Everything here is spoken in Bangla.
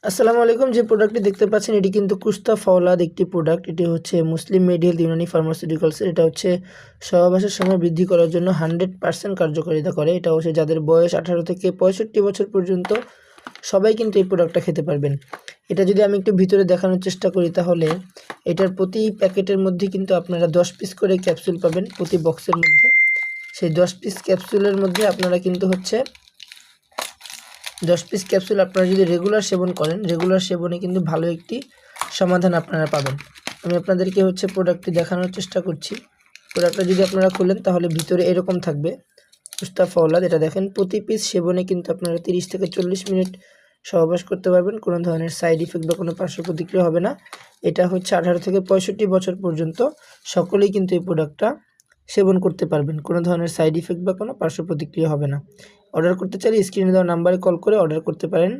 আসসালামু আলাইকুম। যে প্রোডাক্টটি দেখতে পাচ্ছেন এটি কিন্তু কুস্তা ফাওলাদ একটি প্রোডাক্ট। এটি হচ্ছে মুসলিম মেড হেলথ ইউনানি ফার্মাসিউটিক্যালসের। এটা হচ্ছে সহবাসের সময় বৃদ্ধি করার জন্য 100% কার্যকারিতা করে। এটা হচ্ছে যাদের বয়স 18 থেকে 65 বছর পর্যন্ত সবাই কিন্তু এই প্রোডাক্টটা খেতে পারবেন। এটা যদি আমি একটু ভিতরে দেখানোর চেষ্টা করি তাহলে এটার প্রতি প্যাকেটের মধ্যে কিন্তু আপনারা 10 পিস করে ক্যাপসুল পাবেন প্রতি বক্সের মধ্যে। সেই 10 পিস ক্যাপসুলের মধ্যে আপনারা কিন্তু হচ্ছে 10 পিস ক্যাপসুল আপনারা যদি রেগুলার সেবন করেন, রেগুলার সেবনে কিন্তু ভালো একটি সমাধান আপনারা পাবেন। আমি আপনাদেরকে হচ্ছে প্রোডাক্টটি দেখানোর চেষ্টা করছি। প্রোডাক্টটা যদি আপনারা খুলেন তাহলে ভিতরে এরকম থাকবে কুস্তা ফাওলাদ। এটা দেখেন প্রতি পিস সেবনে কিন্তু আপনারা 30 থেকে 40 মিনিট সহবাস করতে পারবেন। কোনো ধরনের সাইড ইফেক্ট বা কোনো পার্শ্ব প্রতিক্রিয়া হবে না। এটা হচ্ছে 18 থেকে 65 বছর পর্যন্ত সকলেই কিন্তু এই প্রোডাক্টটা সেবন করতে পারবেন। কোনো ধরনের সাইড ইফেক্ট বা কোনো পার্শ্ব প্রতিক্রিয়া হবে না। অর্ডার করতে চাইলে স্ক্রিনে দেওয়া নাম্বারে কল করে অর্ডার করতে পারেন।